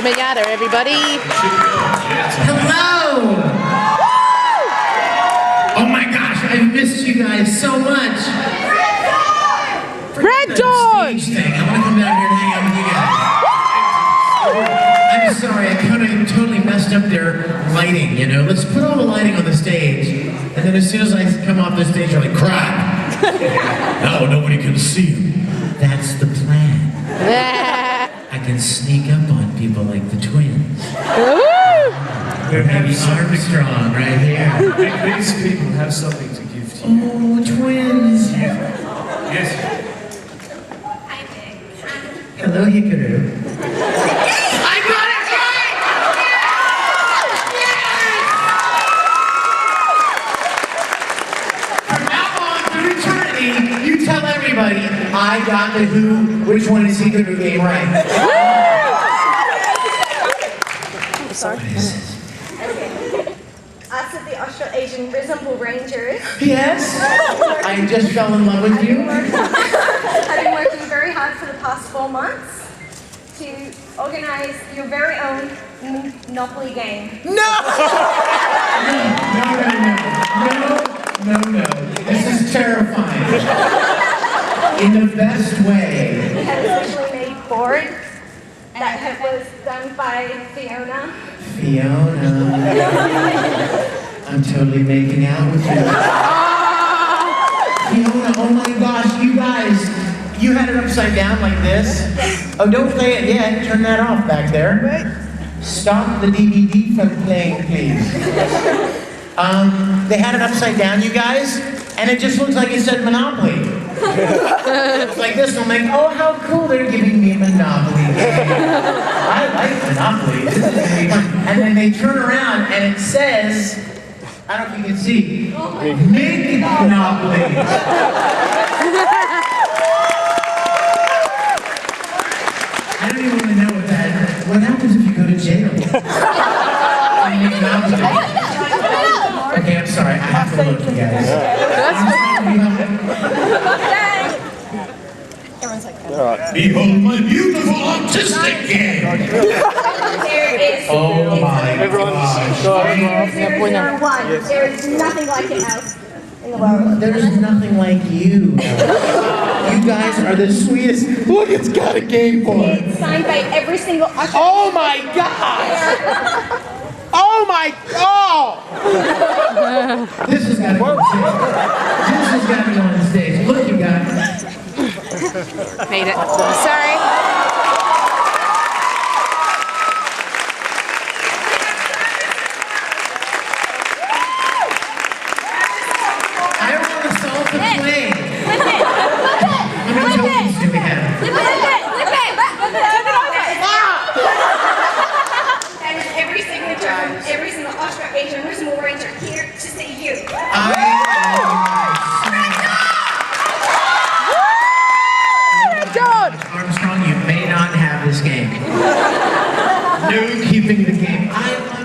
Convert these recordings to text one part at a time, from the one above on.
Mahado, everybody. Hello! Oh my gosh, I've missed you guys so much. Red Dawn! Stage thing. I want to come down here and hang out with you guys. I'm sorry, I kind of totally messed up their lighting, you know? Let's put all the lighting on the stage, and then as soon as I come off the stage, I'm like, crap! Now nobody can see him. That's the plan. I can sneak up on people like the twins. Or maybe Armstrong right here. These people have something to give to you. Oh, twins! Yes. Hi, Vic. Hello, Hikaru. I got it right! From now on through eternity, you tell everybody I got the who, which one is Hikaru game right. Sorry. What is this? Us at the Austrasian Risembool Rangers. Yes? I just fell in love with you. I've been working very hard for the past 4 months to organise your very own Mignopoly game. No! No. This is terrifying. In the best way. We had a specially made board that was done by Fiona. Fiona. I'm totally making out with you. Fiona, oh my gosh, you guys. You had it upside down like this? Oh, don't play it yet. Turn that off back there. Stop the DVD from playing, please. They had it upside down, you guys, and it just looks like it said Monopoly. It's like this, I'm like, oh, how cool, they're giving me a Monopoly game. I like Monopoly. This is really fun. And then they turn around and it says, I don't know if you can see, Mignopoly. I don't even want to know what happens if you go to jail. Okay, I'm sorry, I have to look, you guys. Everyone's like, Behold my beautiful autistic game! there is Oh my gosh. number one. There is nothing like it else in the world. There's nothing like you. You guys are the sweetest. Look, it's got a Game Boy. It's signed by every single Australian. Oh my gosh! Oh my god! This has got to go on stage. This has got to go on stage. Look, you guys. Made it. Sorry. I want to solve the plane. How many tokens do we have? That is every signature from every single Austrasian Risembool Ranger here to say you. Armstrong, you may not have this game. No keeping the game.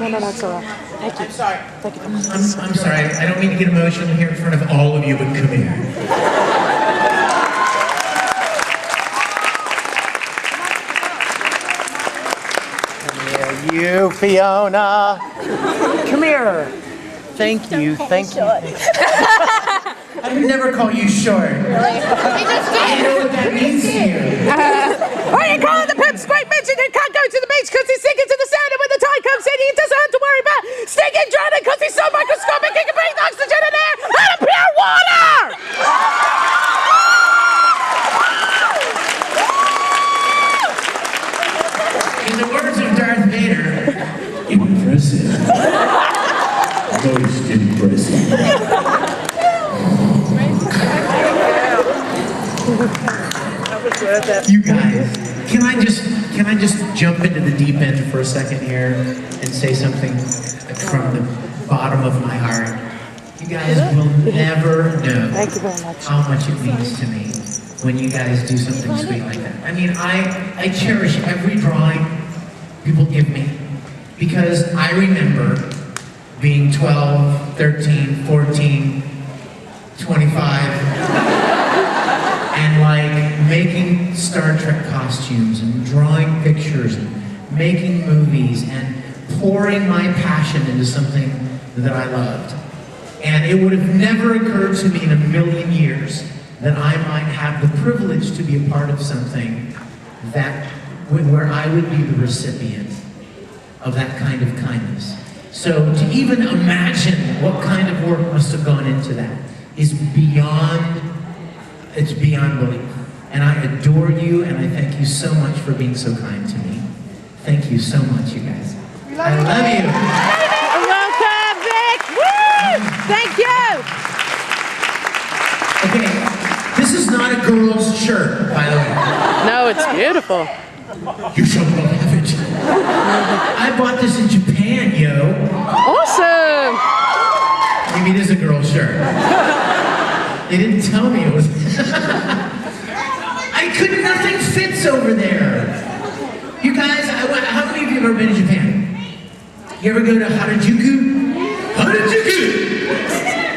No, that's all right. Thank you. I'm sorry. Thank you. I'm sorry. I don't mean to get emotional here in front of all of you, but come here. You, Fiona. Come here. Thank you. I would never call you short. Really? I know what that means to you. Why are you calling the pipsqueak bitch and he can't go to the beach because he's singing to the sound, and when the tide comes in, he doesn't have to worry about stinking drowning because he's so microscopic he can breathe oxygen and air out of pure water! In the words of Darth Vader, impressive. Most impressive. You guys, can I just jump into the deep end for a second here and say something from the bottom of my heart? You guys will never know how much it means to me when you guys do something sweet like that. I mean, I cherish every drawing people give me because I remember being 12, 13, 14, 25, and like making Star Trek costumes and drawing pictures and making movies and pouring my passion into something that I loved. And it would have never occurred to me in a million years that I might have the privilege to be a part of something that where I would be the recipient of that kind of kindness. So to even imagine what kind of work must have gone into that is beyond belief. And I adore you, and I thank you so much for being so kind to me. Thank you so much, you guys. I love you. Welcome, Vic. Woo! Thank you. Okay, this is not a girl's shirt, by the way. No, it's beautiful. You shall not have it. I bought this in Japan, yo. Awesome. Maybe it is a girl's shirt. They didn't tell me it was. Nothing fits over there. You guys, how many of you have ever been to Japan? You ever go to Harajuku? Harajuku!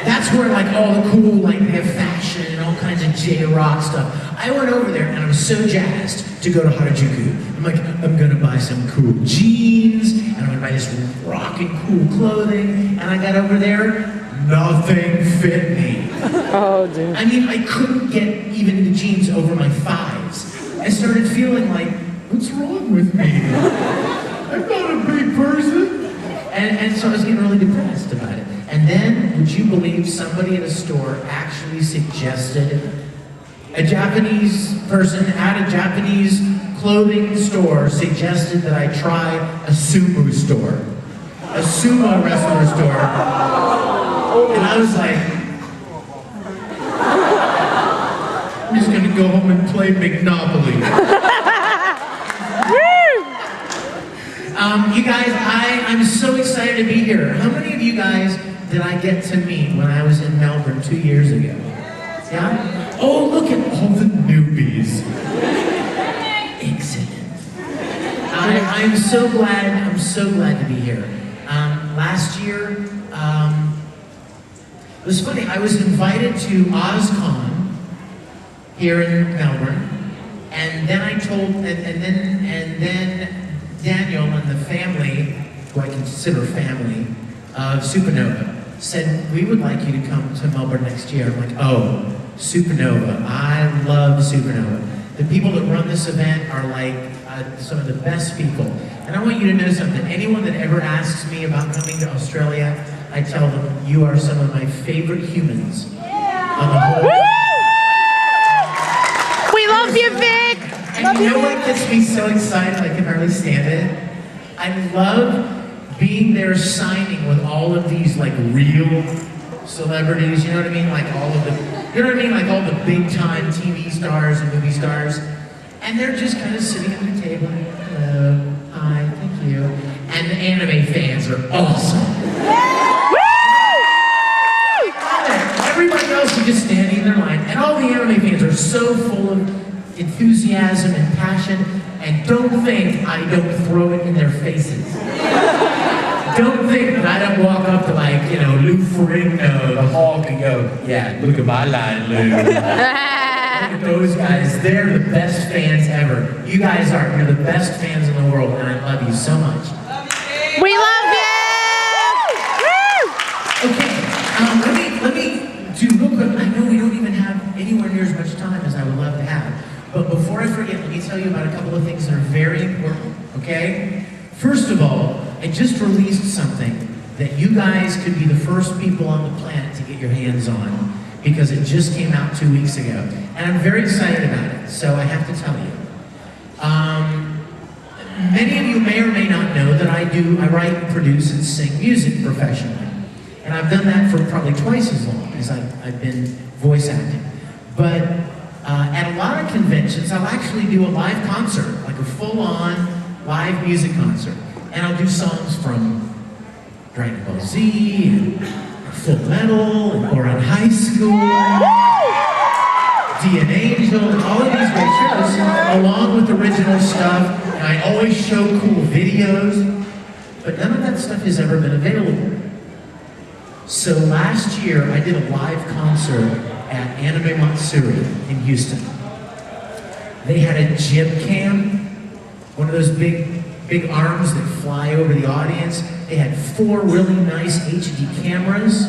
That's where like all the cool, like they have fashion and all kinds of J-rock stuff. I went over there and I was so jazzed to go to Harajuku. I'm like, I'm gonna buy some cool jeans, and I'm gonna buy this rocking cool clothing, and I got over there, nothing fit me. Oh, dude. I mean, I couldn't get even the jeans over my thighs. I started feeling like, what's wrong with me? I'm not a big person. And so I was getting really depressed about it. And then, would you believe somebody at a store actually suggested, a Japanese person at a Japanese clothing store suggested that I try a sumo store. A sumo wrestler store. And I was like, I'm just gonna go home and play Mignopoly. You guys, I'm so excited to be here. How many of you guys did I get to meet when I was in Melbourne 2 years ago? Yeah? Oh, look at all the newbies. Excellent. I'm so glad to be here. Last year, it was funny, I was invited to OzCon here in Melbourne, and then I told, and then Daniel and the family, who I consider family, of Supanova, said, we would like you to come to Melbourne next year. I'm like, oh, Supanova, I love Supanova. The people that run this event are like some of the best people. And I want you to know something, anyone that ever asks me about coming to Australia, I tell them, you are some of my favorite humans on the whole. We love you, Vic. And you know what gets me so excited I can hardly stand it? I love being there signing with all of these like real celebrities, you know what I mean? Like all of the, you know what I mean? Like all the big time TV stars and movie stars. And they're just kind of sitting at the table, hello, hi, thank you. And the anime fans are awesome. Everybody else is just standing in their line, and all the anime fans are so full of enthusiasm and passion, and don't think I don't throw it in their faces. Don't think that I don't walk up to like, you know, Lou Ferrigno, the Hulk, and go, yeah, look at my line, Lou. Look at those guys, they're the best fans ever. You guys are, you're the best fans in the world, and I love you so much. We love you! Okay, let me do real quick. I know we don't even have anywhere near as much time as I would love to have. But before I forget, let me tell you about a couple of things that are very important, okay? First of all, I just released something that you guys could be the first people on the planet to get your hands on, because it just came out 2 weeks ago. And I'm very excited about it, so I have to tell you. Many of you may or may not know that I write and produce and sing music professionally. And I've done that for probably twice as long as I've been voice acting. But at a lot of conventions, I'll actually do a live concert, like a full-on live music concert. And I'll do songs from Dragon Ball Z, and Full Metal, and Or on High School, D and Angel, and all of these great shows, along with original stuff. And I always show cool videos, but none of that stuff has ever been available. So last year, I did a live concert at Anime Matsuri in Houston. They had a jib cam, one of those big big arms that fly over the audience. They had 4 really nice HD cameras.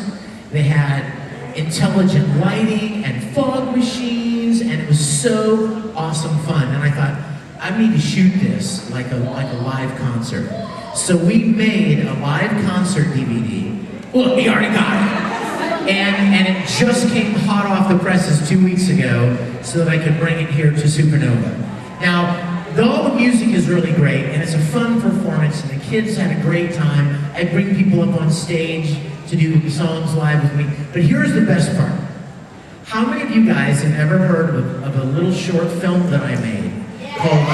They had intelligent lighting and fog machines, and it was so awesome fun. And I thought, I need to shoot this like a live concert. So we made a live concert DVD. Well, we already got it. And it just came hot off the presses 2 weeks ago so that I could bring it here to Supanova. Now, all the music is really great, and it's a fun performance, and the kids had a great time. I bring people up on stage to do songs live with me. But here's the best part. How many of you guys have ever heard of a little short film that I made called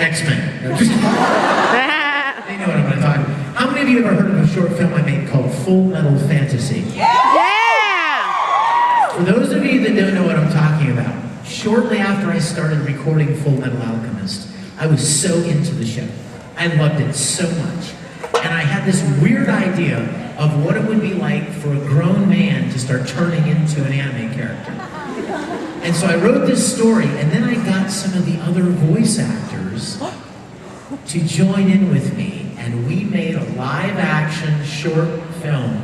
X-Men? No, just they know what I'm going to talk about. How many of you ever heard of a short film I made called Full Metal Fantasy? Yeah! For those of you that don't know what I'm talking about, shortly after I started recording Full Metal Alchemist, I was so into the show. I loved it so much. And I had this weird idea of what it would be like for a grown man to start turning into an anime character. And so I wrote this story, and then I got some of the other voice actors to join in with me, and we made a live-action short film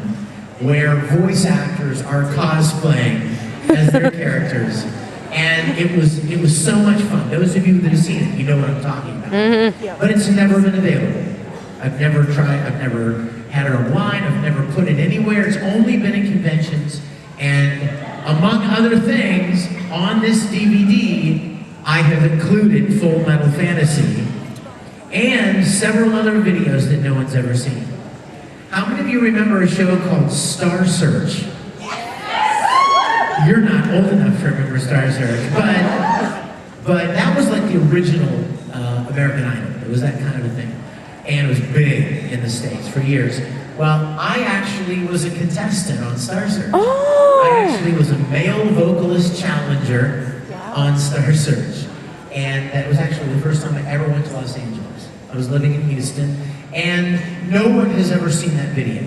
where voice actors are cosplaying as their characters. And it was so much fun. Those of you that have seen it, you know what I'm talking about. Mm-hmm. But it's never been available. I've never had it online, I've never put it anywhere. It's only been in conventions. And among other things, on this DVD, I have included Full Metal Fantasy and several other videos that no one's ever seen. How many of you remember a show called Star Search? You're not old enough to remember Star Search, but that was like the original American Idol. It was that kind of a thing. And it was big in the States for years. Well, I actually was a contestant on Star Search. Oh. I actually was a male vocalist challenger on Star Search. And that was actually the first time I ever went to Los Angeles. I was living in Houston, and no one has ever seen that video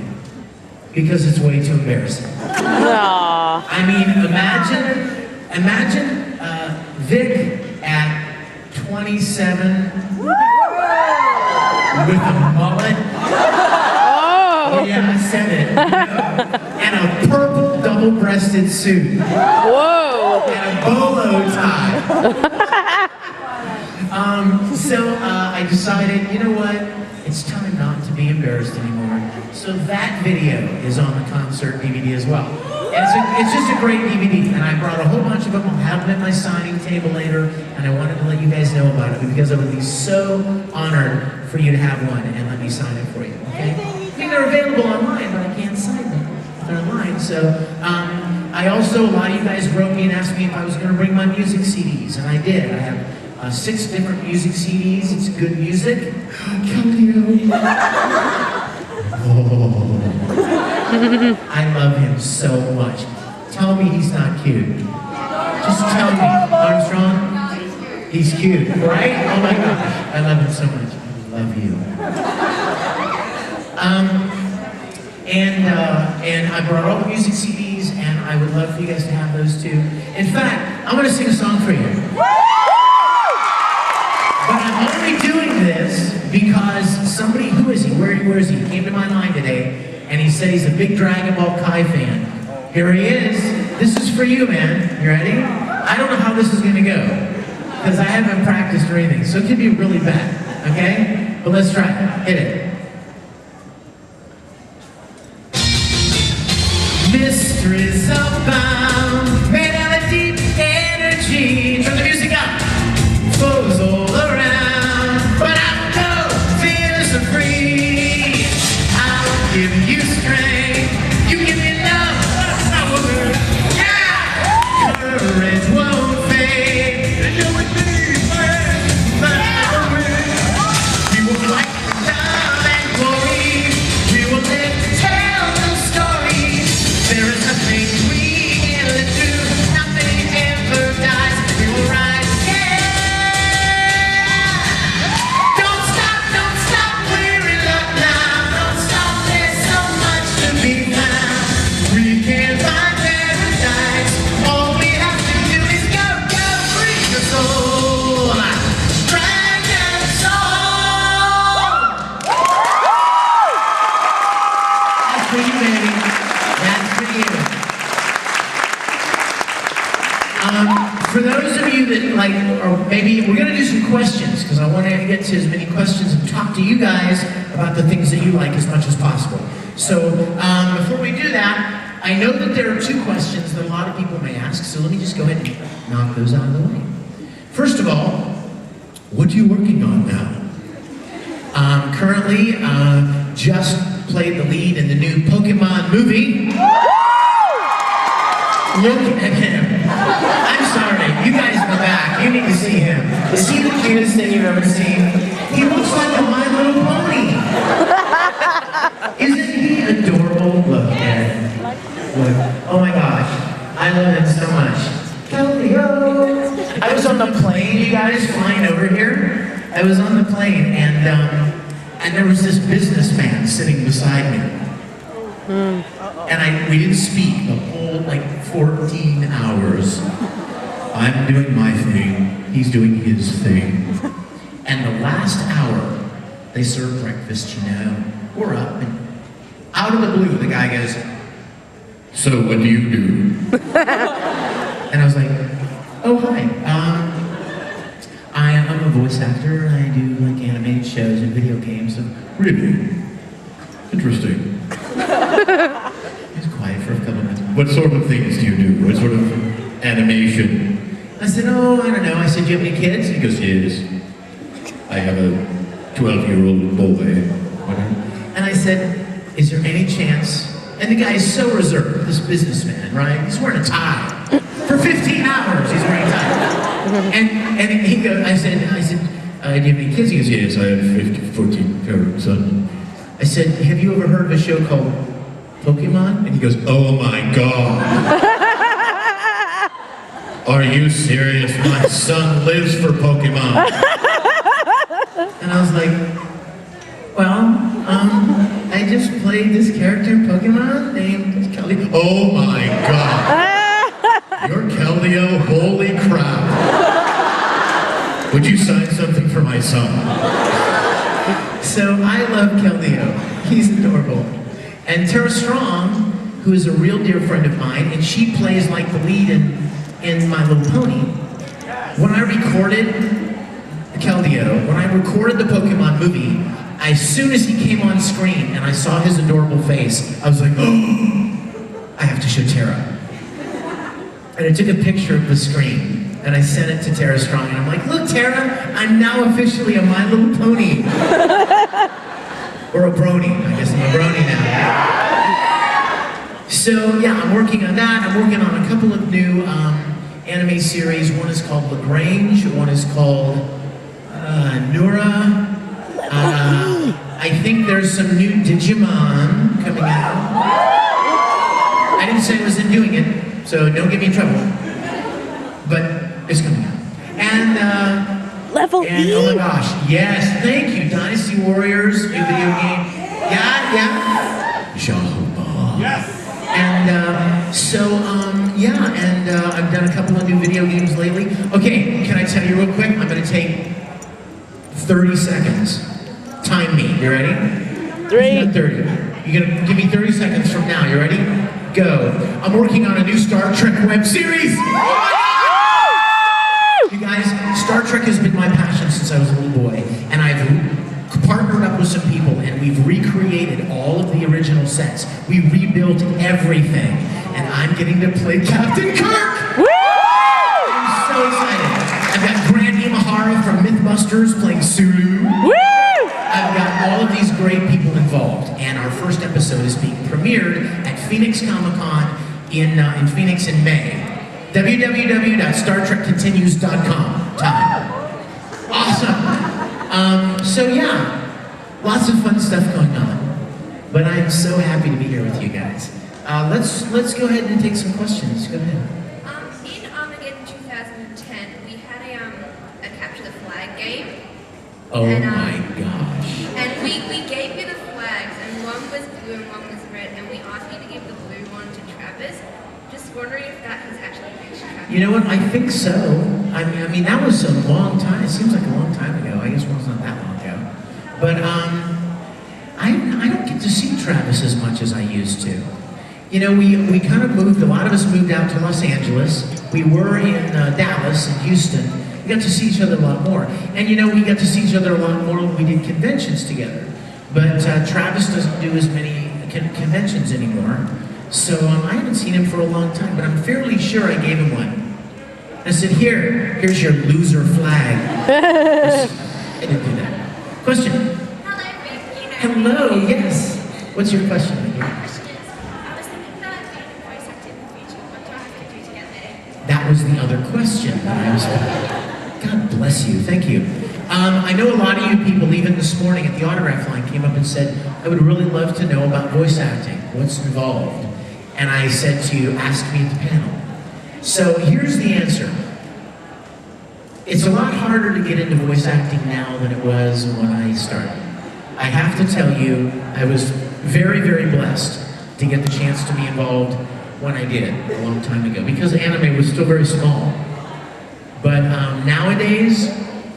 because it's way too embarrassing. Aww. I mean, imagine Vic at 27 with a mullet. Oh yeah, I said it. You know, and a purple double-breasted suit. Whoa. And a bolo tie. So I decided, you know what? It's time not to be embarrassed anymore. So that video is on the concert DVD as well. And it's just a great DVD, and I brought a whole bunch of them. I'll have them at my signing table later, and I wanted to let you guys know about it because I would be so honored for you to have one and let me sign it for you, okay? I mean, they're available online, but I can't sign them. They're online, so I also, a lot of you guys wrote me and asked me if I was going to bring my music CDs, and I did. I have 6 different music CDs. It's good music. Oh. I love him so much. Tell me he's not cute. Just tell me, Armstrong. He's cute, right? Oh my gosh, I love him so much. I love you. And I brought all the music CDs, and I would love for you guys to have those too. In fact, I'm going to sing a song for you. But I'm only doing this because somebody, who is he? Where is he? He came to my line today, and he said he's a big Dragon Ball Kai fan. Here he is. This is for you, man. You ready? I don't know how this is going to go, because I haven't practiced or anything, so it could be really bad, okay? But let's try it. Hit it. Mysteries abound, made out of deep energy. Turn the music up. Foes all around, but I know fears are free. I'll give you strength, you give me love. Yeah! Courage won't fade. And you with me, forever. We will fight for love and glory. We will live to tell the story. There is nothing we can let like, or maybe we're gonna do some questions, because I want to get to as many questions and talk to you guys about the things that you like as much as possible. So, before we do that, I know that there are 2 questions that a lot of people may ask, so let me just go ahead and knock those out of the way. First of all, what are you working on now? Currently, just played the lead in the new Pokemon movie. Look at him. I'm sorry, you guys in the back, you need to see him. Is he the cutest thing you've ever seen? He looks like a My Little Pony. Isn't he adorable? Look at him. Look. Oh my gosh, I love him so much. I was on the plane, you guys, flying over here. I was on the plane, and there was this businessman sitting beside me. And we didn't speak the whole, 14 hours. I'm doing my thing, he's doing his thing. And the last hour, they served breakfast, you know. We're up, and out of the blue, the guy goes, "So what do you do?" And I was like, "Oh, hi. I'm a voice actor, and I do animated shows and video games." And, "Really? Interesting." He was quiet for a couple minutes. "What sort of things do you do? What sort of animation?" I said, "Oh, I don't know." I said, "Do you have any kids?" He goes, "Yes. I have a 12-year-old boy." And I said, "Is there any chance?" And the guy is so reserved, this businessman, right? He's wearing a tie. For 15 hours, he's wearing a tie. And he goes, I said, "Do you have any kids?" He goes, "Yes, I have a 14-year-old son." I said, "Have you ever heard of a show called Pokemon?" And he goes, "Oh my God. Are you serious? My son lives for Pokemon." And I was like, "Well, I just played this character in Pokemon named Keldeo." "Oh my God. You're Keldeo, holy crap. Would you sign something for my son?" So I love Keldeo. He's adorable. And Tara Strong, who is a real dear friend of mine, and she plays the lead in My Little Pony. When I recorded Keldeo, when I recorded the Pokemon movie, as soon as he came on screen and I saw his adorable face, I was like, "Oh, I have to show Tara." And I took a picture of the screen and I sent it to Tara Strong, and I'm like, "Look, Tara, I'm now officially a My Little Pony." Or a brony. I guess I'm a brony now. So yeah, I'm working on that. I'm working on a couple of new anime series. One is called LaGrange. One is called Nura. I think there's some new Digimon coming out. I didn't say I wasn't doing it, so don't get me in trouble. But it's coming out. And Level E. Oh my gosh, yes, thank you. Dynasty Warriors, new video game. Yeah. Jehovah. Yes. And I've done a couple of new video games lately. Okay, can I tell you real quick? I'm gonna take 30 seconds. Time me. You ready? 3. 30. You're gonna give me 30 seconds from now. You ready? Go. I'm working on a new Star Trek web series. You guys, Star Trek has been my passion since I was a little boy, and I've partnered up with some people, and we've recreated all of the original sets. We rebuilt everything, and I'm getting to play Captain Kirk! Woo! I'm so excited. I've got Grant Imahara from Mythbusters playing Sulu. Woo! I've got all of these great people involved, and our first episode is being premiered at Phoenix Comic-Con in Phoenix in May. www.StarTrekContinues.com. Time. Awesome. So yeah, lots of fun stuff going on. But I'm so happy to be here with you guys. Let's go ahead and take some questions. Go ahead. In Armageddon 2010, we had a capture the flag game. Oh my gosh. And we gave you the flags, and one was blue and one was red, and we asked you to give the blue one to Travis. Just wondering if that has actually reached Travis. You know what? I think so. I mean, that was a long time. It seems like a long time ago. I guess it was not that long ago. But I don't get to see Travis as much as I used to. You know, we kind of moved. A lot of us moved out to Los Angeles. We were in Dallas and Houston, We got to see each other a lot more. And you know, we got to see each other a lot more when we did conventions together. But Travis doesn't do as many conventions anymore. So I haven't seen him for a long time, but I'm fairly sure I gave him one. I said, here's your loser flag. I didn't do that. Question? Hello, Vic. Hello, yes. What's your question? My question is, I was thinking about being a voice actor in the future. What do I have to do to get there? That was the other question that I was. God bless you. Thank you. I know a lot of you people, even this morning at the autograph line, came up and said, I would really love to know about voice acting. What's involved? And I said to you, ask me at the panel. So here's the answer. It's a lot harder to get into voice acting now than it was when I started. I have to tell you, I was very, very blessed to get the chance to be involved when I did a long time ago, because anime was still very small. But nowadays,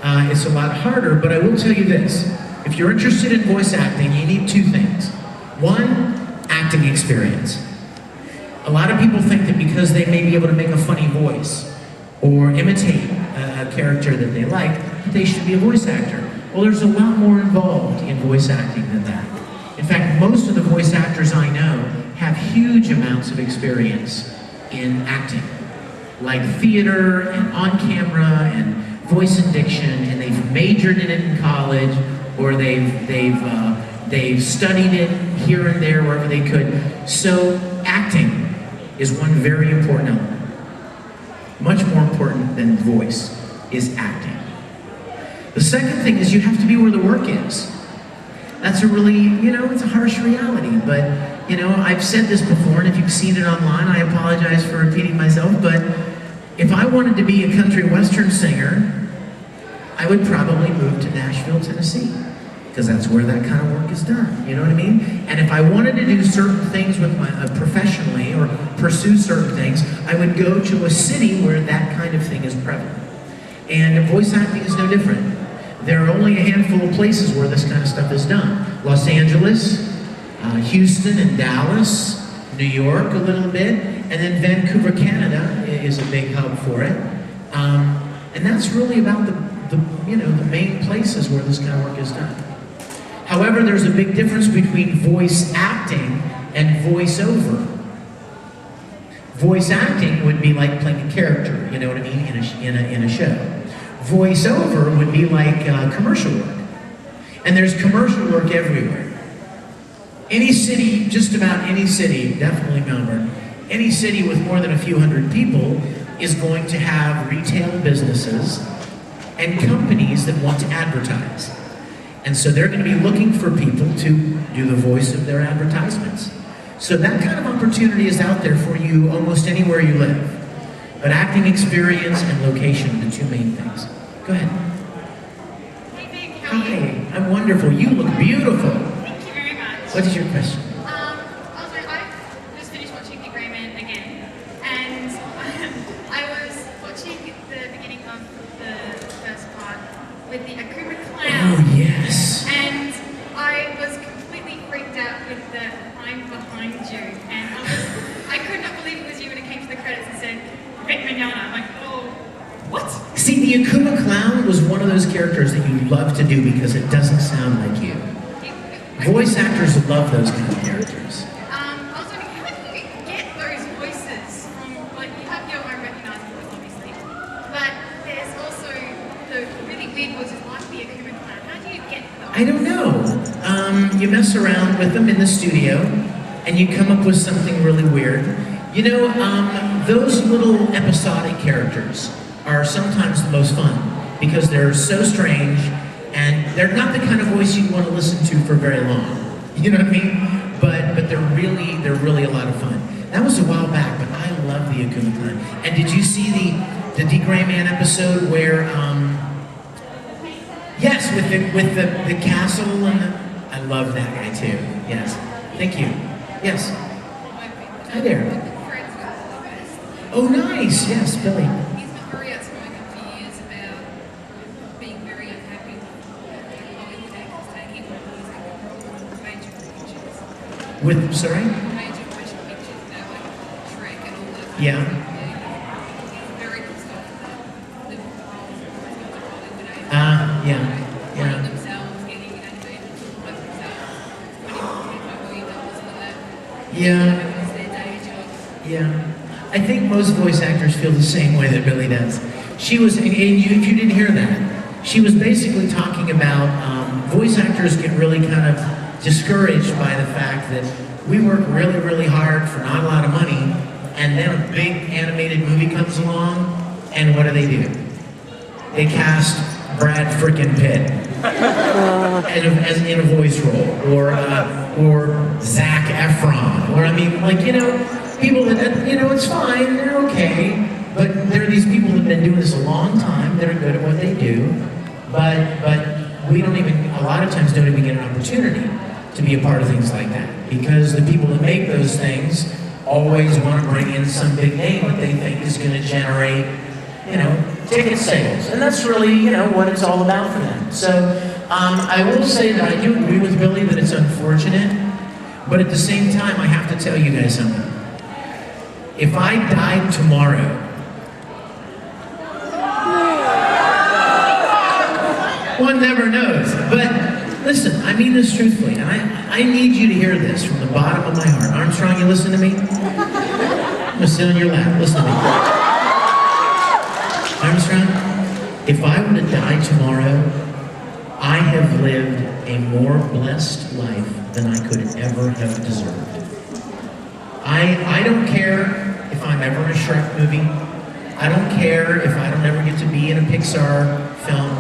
it's a lot harder, but I will tell you this. If you're interested in voice acting, you need two things. One, acting experience. A lot of people think that because they may be able to make a funny voice or imitate a character that they like, that they should be a voice actor. Well, there's a lot more involved in voice acting than that. In fact, most of the voice actors I know have huge amounts of experience in acting, like theater and on camera and voice and diction, and they've majored in it in college, or they've studied it here and there wherever they could. So acting is one very important element. Much more important than voice is acting. The second thing is you have to be where the work is. That's a really, you know, it's a harsh reality, but, you know, I've said this before, and if you've seen it online, I apologize for repeating myself, but if I wanted to be a country western singer, I would probably move to Nashville, Tennessee, because that's where that kind of work is done, you know what I mean? And if I wanted to do certain things with my, professionally, or pursue certain things, I would go to a city where that kind of thing is prevalent. And voice acting is no different. There are only a handful of places where this kind of stuff is done. Los Angeles, Houston and Dallas, New York a little bit, and then Vancouver, Canada is a big hub for it. And that's really about the main places where this kind of work is done. However, there's a big difference between voice acting and voiceover. Voice acting would be like playing a character, you know what I mean, in a show. Voiceover would be like commercial work. And there's commercial work everywhere. Any city, just about any city, definitely Melbourne, any city with more than a few hundred people is going to have retail businesses and companies that want to advertise. And so they're going to be looking for people to do the voice of their advertisements. So that kind of opportunity is out there for you almost anywhere you live. But acting experience and location are the two main things. Go ahead. Hey Vic, how are you? Hi, I'm wonderful. You look beautiful. Thank you very much. What is your question? Also, I just finished watching The Grey Man again, and I was watching the beginning of the first part with the Akuma clown. Oh, yes. And I was completely freaked out with the "I'm behind you," and I could not believe it was you when it came to the credits and said Vic Mignogna. I'm like, oh, what? See, the Akuma clown was one of those characters that you love to do because it doesn't sound like you. Voice actors love those kind of characters. I was wondering, how do you get those voices from, like, you have your own recognised voice, obviously, but there's also the really weird voices like the Akuma clown. How do you get those? I don't know. You mess around with them in the studio, and you come up with something really weird. You know, those little episodic characters are sometimes the most fun because they're so strange and they're not the kind of voice you want to listen to for very long. You know what I mean? But they're really a lot of fun. That was a while back, but I love the Akuma clown. And did you see the Grey Man episode where yes, with the castle and I love that guy too. Yes. Thank you. Yes. Hi there. Oh, nice. Yes, Billy. He's been very outspoken for years about being very unhappy with Hollywood actors taking on music major pictures. With, sorry? Major motion pictures, you know, like Shrek and all that. Yeah. He's very pissed off with that. Yeah. It's their day job. Yeah. I think most voice actors feel the same way that Billy does. She was, and if you didn't hear that, she was basically talking about voice actors get really kind of discouraged by the fact that we work really, really hard for not a lot of money, and then a big animated movie comes along, and what do? They cast Brad frickin' Pitt as in a voice role, or Zac Efron, or I mean, like, you know, people that, you know, it's fine, they're okay, but there are these people that have been doing this a long time, that are good at what they do, but we don't even, a lot of times don't even get an opportunity to be a part of things like that, because the people that make those things always want to bring in some big name that they think is going to generate, you know, ticket sales, and that's really, you know, what it's all about for them. So I will say that I do agree with Billy that it's unfortunate, but at the same time, I have to tell you guys something. If I died tomorrow, one never knows, but listen, I mean this truthfully, and I need you to hear this from the bottom of my heart. Armstrong, you listen to me? I'm gonna sit on your lap, listen to me. Armstrong, if I were to die tomorrow, I have lived a more blessed life than I could ever have deserved. I don't care if I'm ever in a Shrek movie. I don't care if I don't ever get to be in a Pixar film.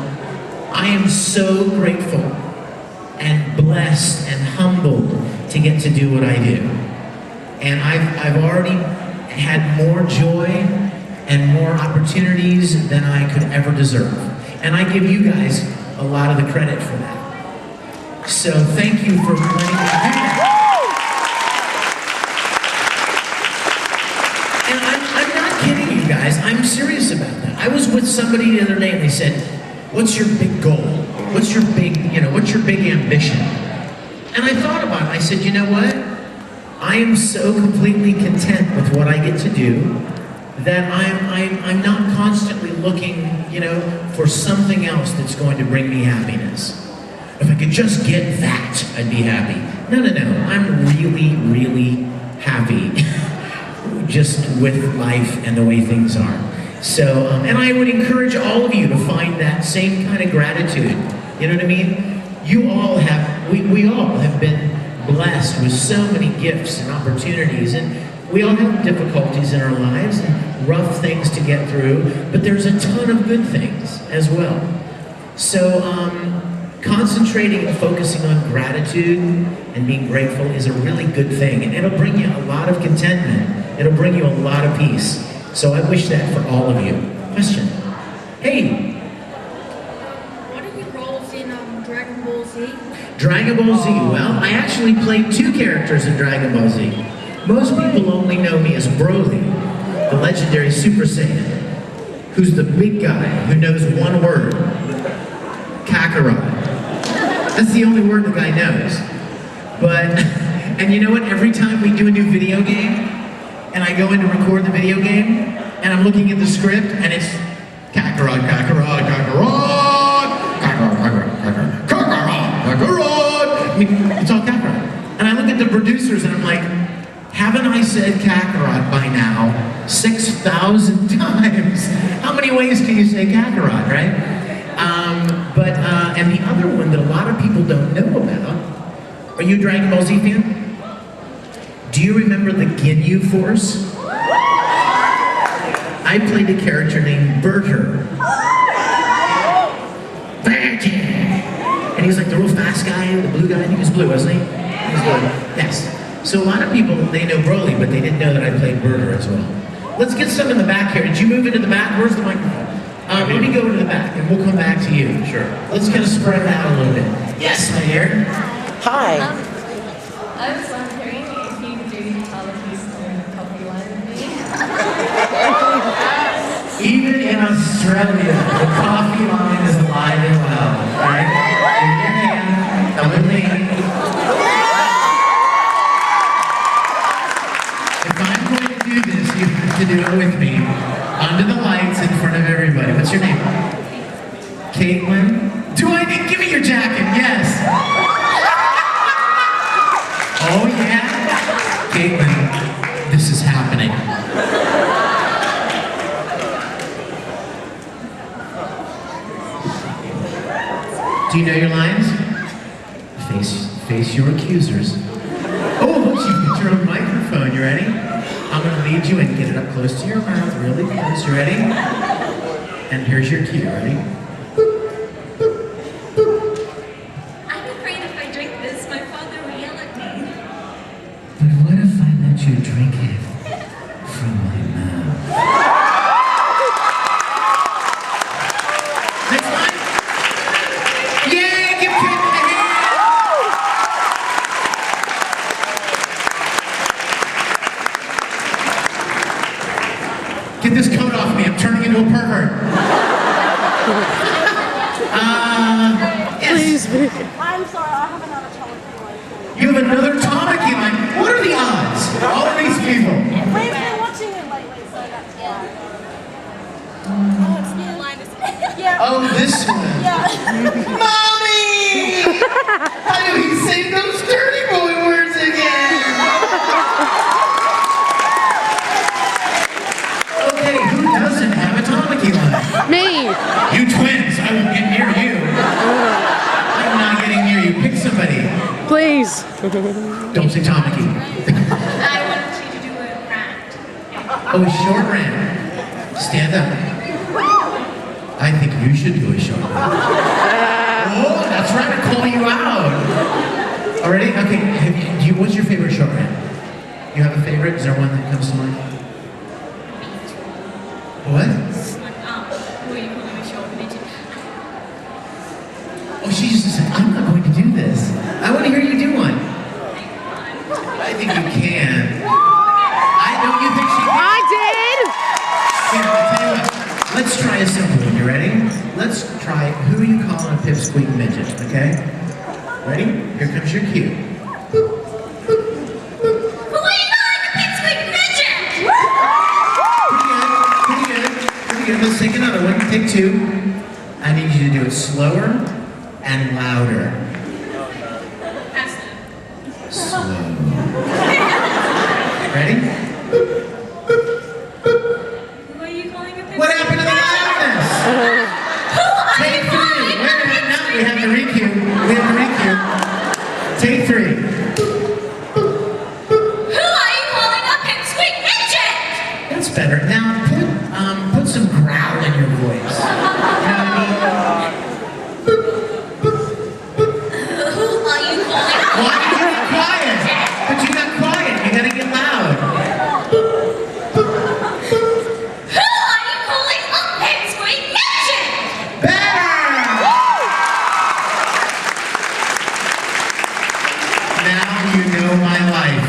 I am so grateful and blessed and humbled to get to do what I do. And I've already had more joy and more opportunities than I could ever deserve. And I give you guys a lot of the credit for that. So thank you for letting me do that. And I'm not kidding you guys, I'm serious about that. I was with somebody the other day and they said, what's your big goal? What's your big, you know, what's your big ambition? And I thought about it, I said, you know what? I am so completely content with what I get to do that I'm not constantly looking, you know, for something else that's going to bring me happiness. If I could just get that, I'd be happy. No, I'm really, really happy just with life and the way things are. So, and I would encourage all of you to find that same kind of gratitude. You know what I mean? You all have, we all have been blessed with so many gifts and opportunities, and we all have difficulties in our lives and rough things to get through, but there's a ton of good things as well. So concentrating and focusing on gratitude and being grateful is a really good thing, and it'll bring you a lot of contentment. It'll bring you a lot of peace. So I wish that for all of you. Question? Hey. What are your roles in Dragon Ball Z? Dragon Ball Z. Well, I actually played 2 characters in Dragon Ball Z. Most people only know me as Broly, the legendary Super Saiyan, who's the big guy who knows one word. Kakarot. That's the only word the guy knows. But, and you know what? Every time we do a new video game, and I go in to record the video game, and I'm looking at the script, and it's Kakarot, Kakarot, Kakarot, Kakarot, Kakarot, Kakarot, Kakarot. I mean, it's all Kakarot. And I look at the producers, and I'm like, haven't I said Kakarot by now 6,000 times? How many ways can you say Kakarot, right? And the other one that a lot of people don't know about, are you a Dragon Ball Z fan? Do you remember the Ginyu Force? I played a character named Berter. Berter! And he was like the real fast guy, the blue guy. I think he was blue, wasn't he? He was blue. Yes. So a lot of people, they know Broly, but they didn't know that I played Berter as well. Let's get some in the back here. Did you move into the back? Where's the microphone? Let me go to the back, and we'll come back to you. Sure. Let's kind of spread it out a little bit. Yes, my dear. Hi. I was wondering if you could do Tamaki on the coffee line with me. Even in Australia, the coffee line is alive and well, right? Give your hand, come with me. If I'm going to do this, you have to do it with me. Under the lights in front of everybody. What's your name? Caitlin? Give me your jacket, yes. Oh yeah? escape, and this is happening. Do you know your lines? Face your accusers. Oh, look, you've got your own microphone. You ready? I'm going to lead you and get it up close to your mouth, really close. You ready? And here's your cue. Ready? I'm afraid if I drink this, my father will yell at me. But what if I let you drink it from my mouth? Next one. Yay! Give Kate a hand! Get this coat off me. I'm turning into a pervert. Yes. Please, Vic. I'm sorry, I have another Tamaki line for you. You have another Tamaki line. What are the odds? All of these people. We've been watching it lately, so that's why. Oh, it's new line, isn't it? Yeah. Oh, this one. Yeah. Mommy! How do we say those dirty boy words again? Okay, who doesn't have a Tamaki line? Me. You twins, I won't get near you. I'm not getting near you. Pick somebody. Please. Don't say Tamaki. I want you to do a rant. Oh, a short rant. Stand up. I think you should do a short rant. Oh, that's right. I'm calling you out. Already? Okay. What's your favorite short rant? You have a favorite? Is there one that comes to mind? What? Who are you calling a short midget? Oh, she just said, I'm not going to do this. I want to hear you do one. I think you can. Don't you think she can? I did. Here, I'll tell you what. Let's try a simple one. You ready? Let's try, who are you calling a pipsqueak midget, okay? Ready? Here comes your cue. Who are you calling a pipsqueak midget? Pretty good. Let's take another one. Take two. I need you to do it slower and louder. Slow. Ready? Who are you calling a pipsqueak? What happened to the loudness? Take three. Wait a minute. Now we have the recue. Take three. Who are you calling a pipsqueak midget? That's better. Now put some growl in your voice. You know what I mean? Who are you calling? Why did you get quiet? But you got quiet. You gotta get loud. Who are you calling a pipsqueak midget? Better! Now you know my life.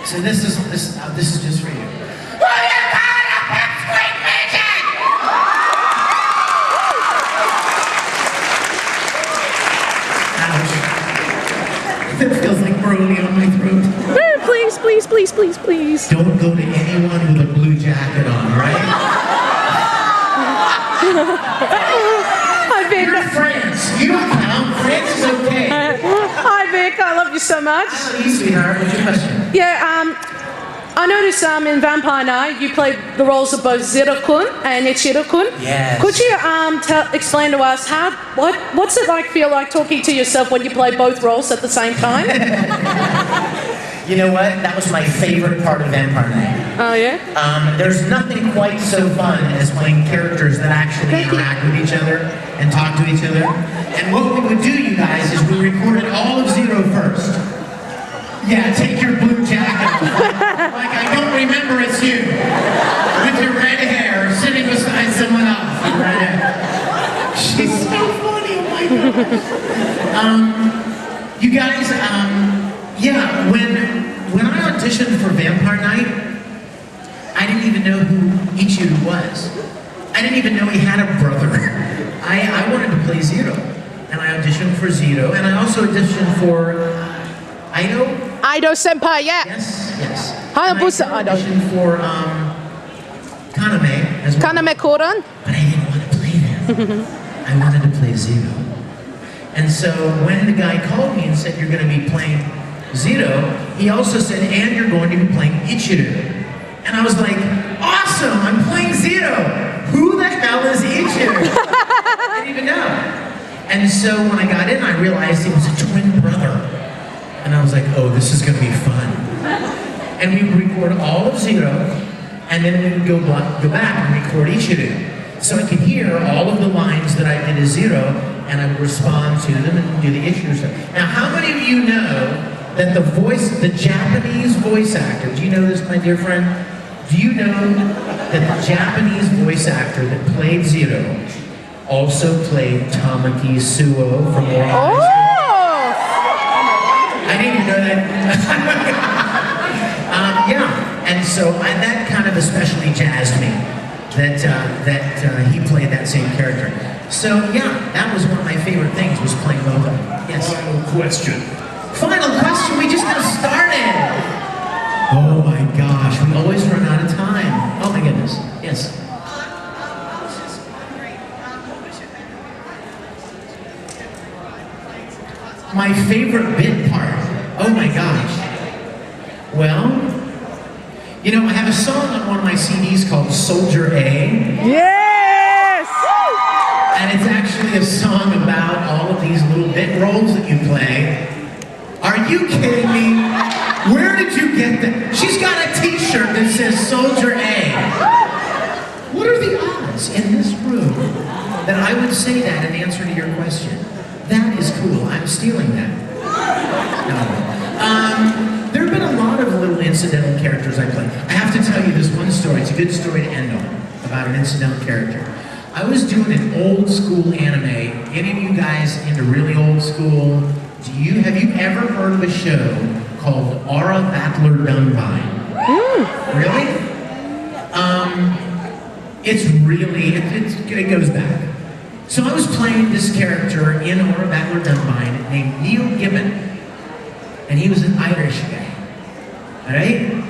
So this is just for you. Who are you calling a pipsqueak midget? Ouch. It feels like burly on my throat. Please, please, please, please, please. Don't go to anyone with a blue jacket on, all right? Hi, Vic. You're France. You don't count. France is okay. Hi, Vic. I love you so much. How about you, sweetheart? What's your question? Yeah, I noticed in Vampire Night you played the roles of both Zero-kun and Ichiru-kun. Yes. Could you explain to us what's it like feel like talking to yourself when you play both roles at the same time? You know what? That was my favorite part of Vampire Night. Oh yeah? There's nothing quite so fun as playing characters that actually interact with each other and talk to each other. And what we would do, you guys, is we recorded all of Zero first. Yeah, take your blue jacket off. Like I don't remember it's you. With your red hair, sitting beside someone else. with red hair. She's so funny, oh my God. You guys, yeah, when I auditioned for Vampire Night, I didn't even know who Ichiru was. I didn't even know he had a brother. I wanted to play Zero, and I auditioned for Zero, and I also auditioned for Aido. Aido Senpai, yeah. Yes. Hayabusa And I Aido. auditioned for Kaname as well. Kaname Koran. But I didn't want to play them. I wanted to play Zero. And so when the guy called me and said, you're going to be playing Zero, he also said, and you're going to be playing Ichiru. And I was like, awesome, I'm playing Zero. Who the hell is Ichiru? I didn't even know. And so when I got in, I realized he was a twin brother. And I was like, oh, this is gonna be fun. And we would record all of Zero, and then we would go back and record Ichiru. So I could hear all of the lines that I did as Zero, and I would respond to them and do the Ichiru stuff. Now, how many of you know that the Japanese voice actor, do you know this, my dear friend? Do you know that the Japanese voice actor that played Zero also played Tamaki Suo from More High School? I didn't even know that. Yeah, and so that kind of especially jazzed me that he played that same character. So yeah, that was one of my favorite things, was playing both of them. Yes. Final question. Final question, we just got started. Oh my gosh, we always run out of time. Oh my goodness, yes. I was just wondering, what was your favorite My favorite bit part, oh my gosh. Well, you know, I have a song on one of my CDs called Soldier A. Yes! And it's actually a song about all of these little bit roles that you play. Are you kidding me? Where did you get that? She's got a t-shirt that says Soldier A. What are the odds in this room that I would say that in answer to your question? That is cool. I'm stealing that. No. There have been a lot of little incidental characters I play. I have to tell you this one story. It's a good story to end on about an incidental character. I was doing an old school anime. Any of you guys into really old school? Have you ever heard of a show called Aura Battler Dunpeil? Really? It goes back. So I was playing this character in Aura Battler Dunpeil named Neil Gibbon. And he was an Irish guy, all right? And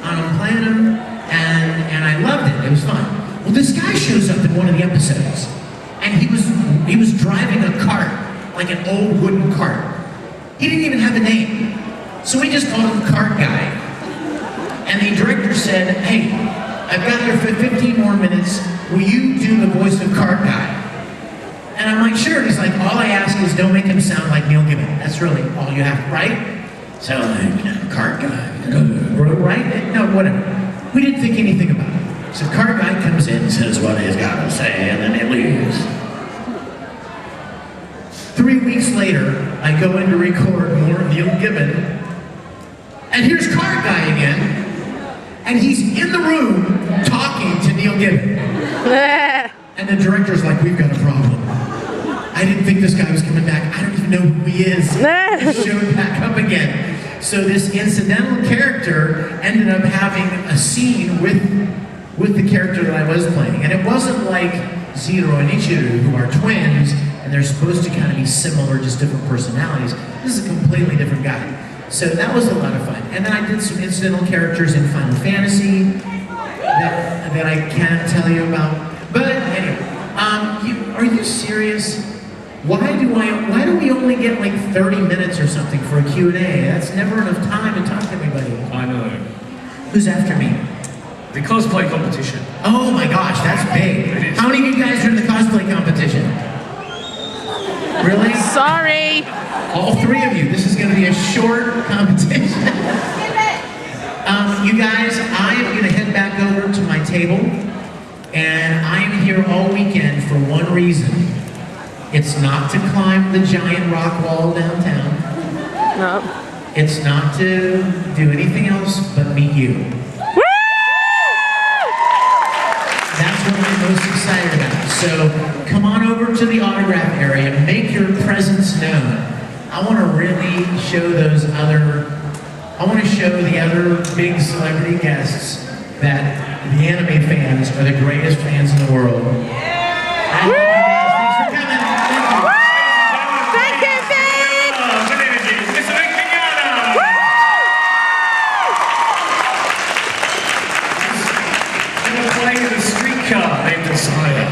I'm playing him, and I loved it. It was fun. Well, this guy shows up in one of the episodes, and he was driving a cart, like an old wooden cart. He didn't even have a name, so we just called him Cart Guy. And the director said, "Hey, I've got here for 15 more minutes. Will you do the voice of Cart Guy?" And I'm like, sure. He's like, all I ask is don't make him sound like Neil Gibbon. That's really all you have, right? So like, Cart Guy, right? No, whatever. We didn't think anything about it. So Cart Guy comes in and says what he's got to say, and then he leaves. 3 weeks later, I go in to record more of Neil Gibbon, and here's Cart Guy again, and he's in the room talking to Neil Gibbon. And the director's like, we've got a problem. I didn't think this guy was coming back. I don't even know who he is. He showed back up again. So this incidental character ended up having a scene with the character that I was playing. And it wasn't like Zero and Ichiru, who are twins, and they're supposed to kind of be similar, just different personalities. This is a completely different guy. So that was a lot of fun. And then I did some incidental characters in Final Fantasy that I can't tell you about. But anyway, are you serious? Why do we only get like 30 minutes or something for a Q&A? That's never enough time to talk to everybody. I know. Who's after me? The cosplay competition. Oh my gosh, that's big. How many of you guys are in the cosplay competition? Really? Sorry. All three of you. This is going to be a short competition. You guys, I am going to head back over to my table. And I'm here all weekend for one reason. It's not to climb the giant rock wall downtown. No. It's not to do anything else but meet you. Woo! That's what I'm most excited about. So come on over to the autograph area, make your presence known. I want to really show the other big celebrity guests that the anime fans are the greatest fans in the world. Thanks for coming. Thank you, Vic! Mr. Vic Mignogna! We're playing the streetcar named Desire.